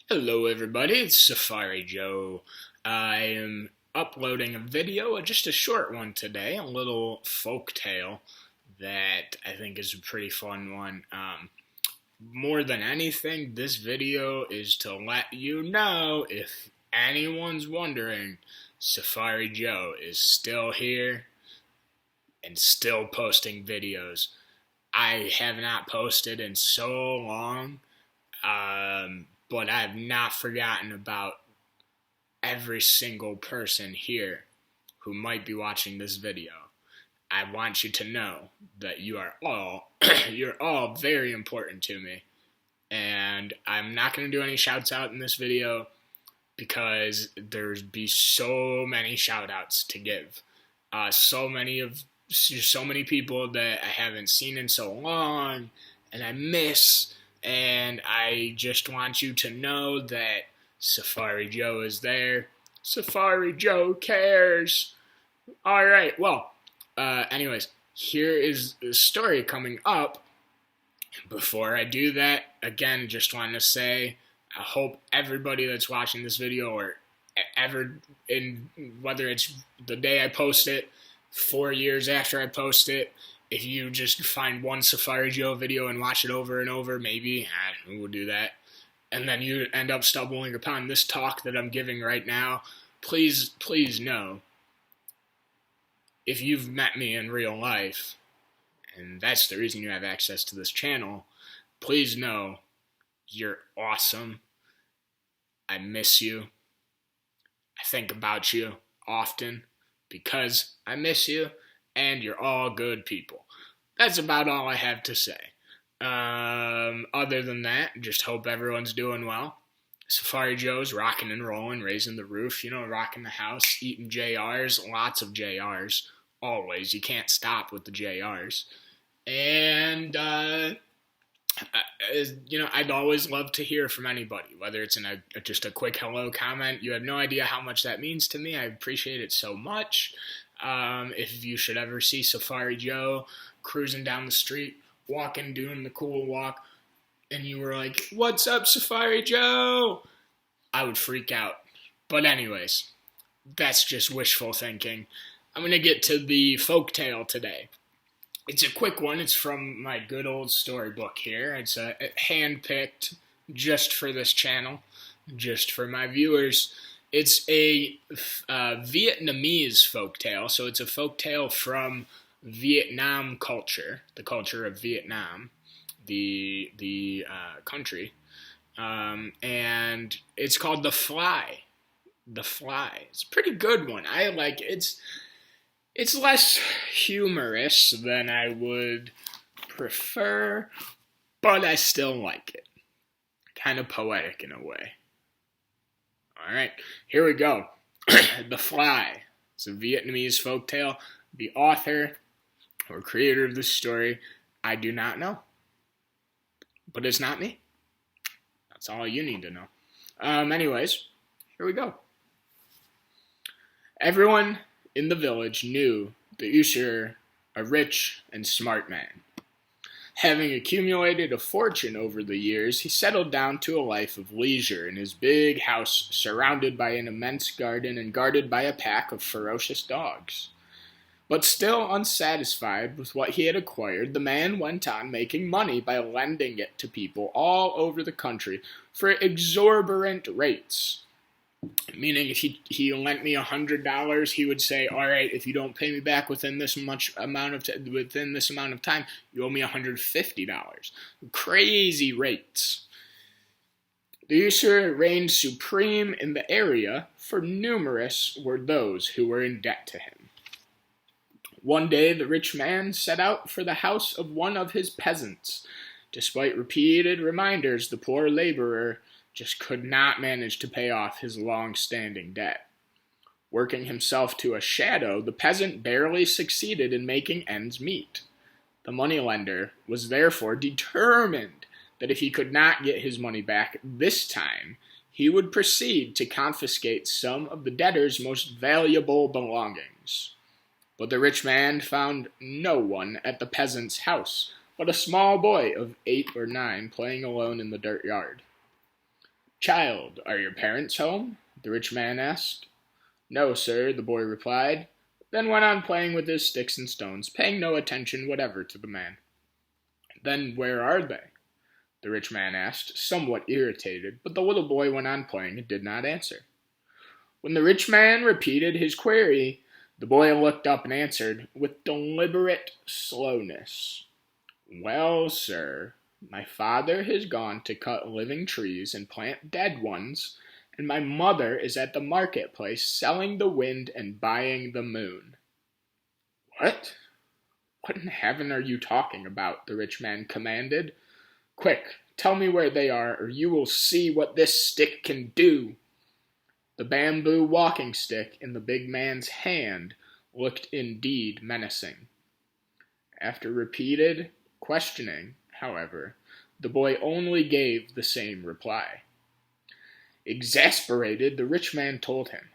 Hello everybody, it's Safari Joe. I am uploading a video, just a short one today, a little folk tale that I think is a pretty fun one. More than anything, this video is to let you know, if anyone's wondering, Safari Joe is still here and still posting videos. I have not posted in so long. But I have not forgotten about every single person here who might be watching this video. I want you to know that you are all you're all very important to me. And I'm not going to do any shouts out in this video because there's be so many shout outs to give. So many people that I haven't seen in so long and I miss. And I just want you to know that Safari Joe is there. Safari Joe cares. Alright, well, anyways, here is the story coming up. Before I do that, again, just want to say, I hope everybody that's watching this video, or whether it's the day I post it, 4 years after I post it, if you just find one Safari Joe video and watch it over and over, maybe, we'll do that, and then you end up stumbling upon this talk that I'm giving right now, please know, if you've met me in real life, and that's the reason you have access to this channel, please know you're awesome. I miss you. I think about you often because I miss you. And you're all good people. That's about all I have to say. Other than that, just hope everyone's doing well. Safari Joe's rocking and rolling, raising the roof, rocking the house, eating JRs, lots of JRs, always. You can't stop with the JRs. And, I'd always love to hear from anybody, whether it's in just a quick hello comment. You have no idea how much that means to me. I appreciate it so much. If you should ever see Safari Joe cruising down the street, doing the cool walk, and you were like, "What's up, Safari Joe?" I would freak out. But anyways, that's just wishful thinking. I'm going to get to the folktale today. It's a quick one. It's from my good old storybook here. It's hand-picked just for this channel, just for my viewers. It's a Vietnamese folktale, so it's a folktale from Vietnam culture, the culture of Vietnam, the country, and it's called The Fly. The Fly. It's a pretty good one. I like it. It's less humorous than I would prefer, but I still like it. Kind of poetic in a way. Alright, here we go. The Fly. It's a Vietnamese folktale. The author or creator of this story, I do not know. But it's not me. That's all you need to know. Anyways, here we go. Everyone in the village knew the usurer, a rich and smart man. Having accumulated a fortune over the years, he settled down to a life of leisure in his big house surrounded by an immense garden and guarded by a pack of ferocious dogs. But still unsatisfied with what he had acquired, the man went on making money by lending it to people all over the country for exorbitant rates. Meaning, if he lent me $100, he would say, "All right, if you don't pay me back within this amount of time, you owe me $150." Crazy rates. The usurer reigned supreme in the area, for numerous were those who were in debt to him. One day, the rich man set out for the house of one of his peasants. Despite repeated reminders, the poor laborer just could not manage to pay off his long-standing debt. Working himself to a shadow, the peasant barely succeeded in making ends meet. The moneylender was therefore determined that if he could not get his money back this time, he would proceed to confiscate some of the debtor's most valuable belongings. But the rich man found no one at the peasant's house, but a small boy of 8 or 9 playing alone in the dirt yard. "Child, are your parents home?" the rich man asked. "No, sir," the boy replied, then went on playing with his sticks and stones, paying no attention whatever to the man. "Then where are they?" the rich man asked, somewhat irritated, but the little boy went on playing and did not answer. When the rich man repeated his query, the boy looked up and answered, with deliberate slowness, "Well, sir, my father has gone to cut living trees and plant dead ones, and my mother is at the marketplace selling the wind and buying the moon." "What? What in heaven are you talking about?" the rich man commanded. "Quick, tell me where they are, or you will see what this stick can do." The bamboo walking stick in the big man's hand looked indeed menacing. After repeated questioning, however, the boy only gave the same reply. Exasperated, the rich man told him,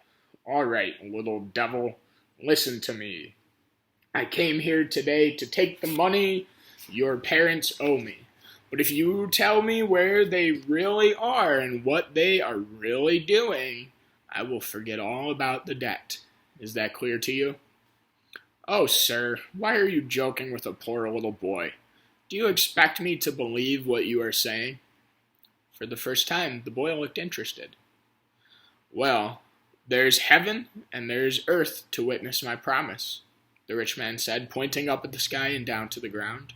"All right, little devil, listen to me. I came here today to take the money your parents owe me. But if you tell me where they really are and what they are really doing, I will forget all about the debt. Is that clear to you?" "Oh, sir, why are you joking with a poor little boy? Do you expect me to believe what you are saying?" For the first time, the boy looked interested. "Well, there's heaven and there's earth to witness my promise," the rich man said, pointing up at the sky and down to the ground.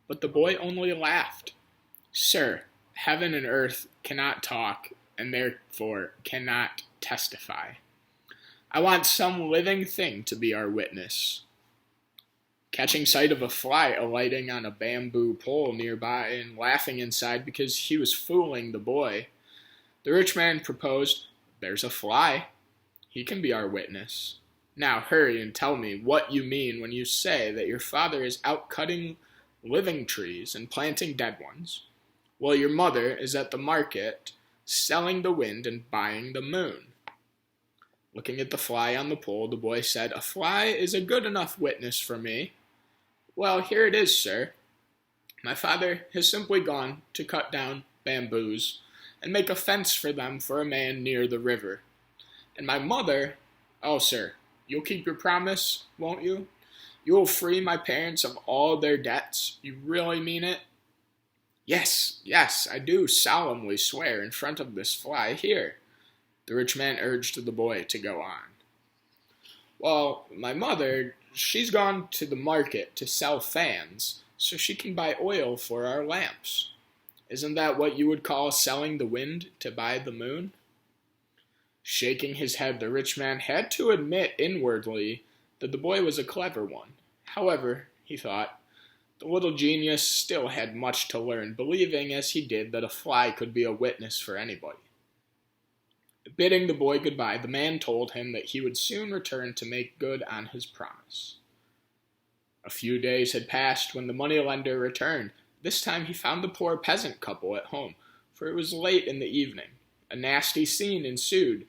But the boy only laughed. "Sir, heaven and earth cannot talk and therefore cannot testify. I want some living thing to be our witness." Catching sight of a fly alighting on a bamboo pole nearby and laughing inside because he was fooling the boy, the rich man proposed, "There's a fly. He can be our witness. Now hurry and tell me what you mean when you say that your father is out cutting living trees and planting dead ones, while your mother is at the market selling the wind and buying the moon." Looking at the fly on the pole, the boy said, "A fly is a good enough witness for me. Well, here it is, sir. My father has simply gone to cut down bamboos and make a fence for them for a man near the river. And my mother, oh, sir, you'll keep your promise, won't you? You will free my parents of all their debts. You really mean it?" Yes, I do solemnly swear in front of this fly here," the rich man urged the boy to go on. "Well, my mother, she's gone to the market to sell fans so she can buy oil for our lamps. Isn't that what you would call selling the wind to buy the moon?" Shaking his head, the rich man had to admit inwardly that the boy was a clever one. However, he thought, the little genius still had much to learn, believing as he did that a fly could be a witness for anybody. Bidding the boy goodbye, the man told him that he would soon return to make good on his promise. A few days had passed when the moneylender returned. This time he found the poor peasant couple at home, for it was late in the evening. A nasty scene ensued,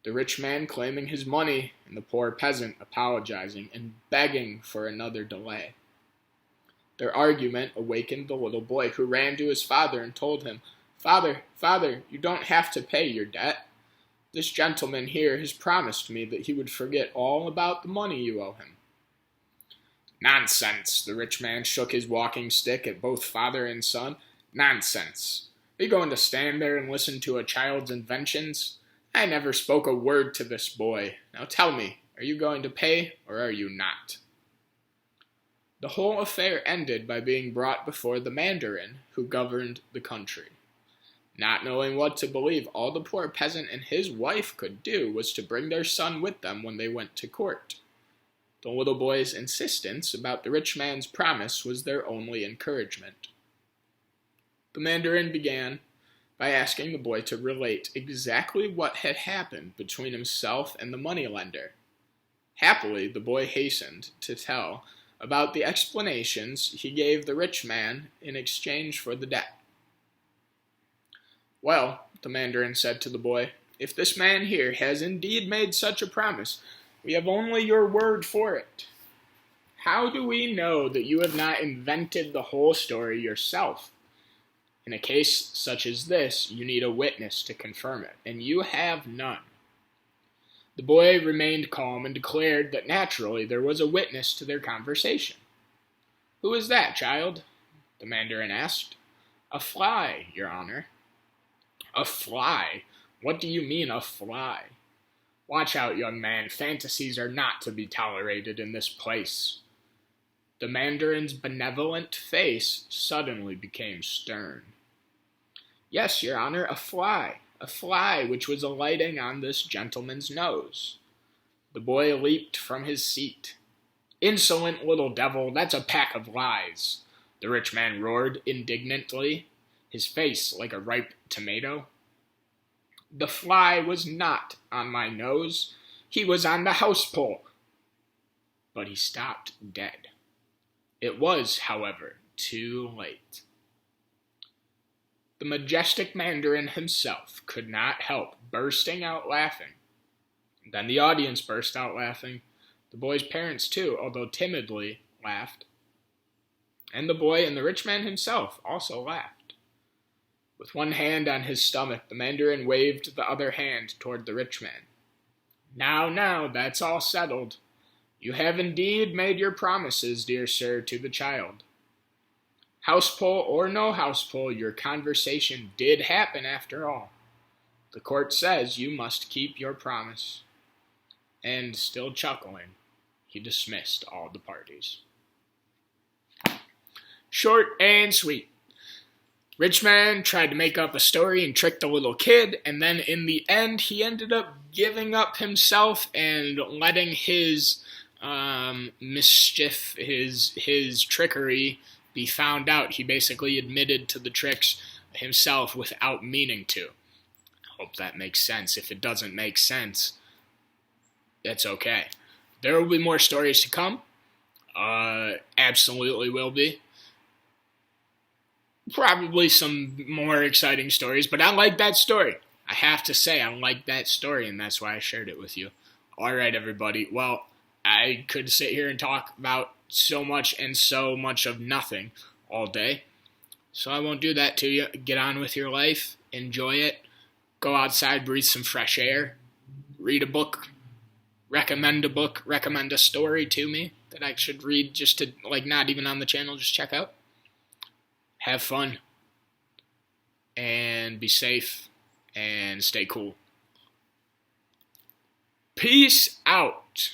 the rich man claiming his money and the poor peasant apologizing and begging for another delay. Their argument awakened the little boy, who ran to his father and told him, Father, you don't have to pay your debt. This gentleman here has promised me that he would forget all about the money you owe him." "Nonsense!" The rich man shook his walking stick at both father and son. "Nonsense! Are you going to stand there and listen to a child's inventions? I never spoke a word to this boy. Now tell me, are you going to pay or are you not?" The whole affair ended by being brought before the mandarin who governed the country. Not knowing what to believe, all the poor peasant and his wife could do was to bring their son with them when they went to court. The little boy's insistence about the rich man's promise was their only encouragement. The mandarin began by asking the boy to relate exactly what had happened between himself and the moneylender. Happily, the boy hastened to tell about the explanations he gave the rich man in exchange for the debt. "Well," the mandarin said to the boy, "if this man here has indeed made such a promise, we have only your word for it. How do we know that you have not invented the whole story yourself? In a case such as this, you need a witness to confirm it, and you have none. The boy remained calm and declared that naturally there was a witness to their conversation. "Who is that, child?" the mandarin asked. "A fly, your honor." "A fly? What do you mean, a fly?" "Watch out, young man. Fantasies are not to be tolerated in this place." The mandarin's benevolent face suddenly became stern. "Yes, your honor, a fly which was alighting on this gentleman's nose." The boy leaped from his seat. "Insolent little devil, that's a pack of lies," the rich man roared indignantly, his face like a ripe tomato. "The fly was not on my nose. He was on the house pole." But he stopped dead. It was, however, too late. The majestic mandarin himself could not help bursting out laughing. Then the audience burst out laughing. The boy's parents, too, although timidly, laughed. And the boy and the rich man himself also laughed. With one hand on his stomach, the mandarin waved the other hand toward the rich man. Now, that's all settled. You have indeed made your promises, dear sir, to the child. Housepole or no housepole, your conversation did happen after all. The court says you must keep your promise." And, still chuckling, he dismissed all the parties. Short and sweet. Rich man tried to make up a story and trick the little kid, and then in the end he ended up giving up himself and letting his mischief, his trickery be found out. He basically admitted to the tricks himself without meaning to. I hope that makes sense. If it doesn't make sense, that's okay. There will be more stories to come. Absolutely will be. Probably some more exciting stories, but I like that story. I have to say, I like that story, and that's why I shared it with you. All right, everybody. Well, I could sit here and talk about so much and so much of nothing all day, so I won't do that to you. Get on with your life. Enjoy it. Go outside, breathe some fresh air. Read a book. Recommend a story to me that I should read just to, not even on the channel, just check out. Have fun. And be safe. And stay cool. Peace out.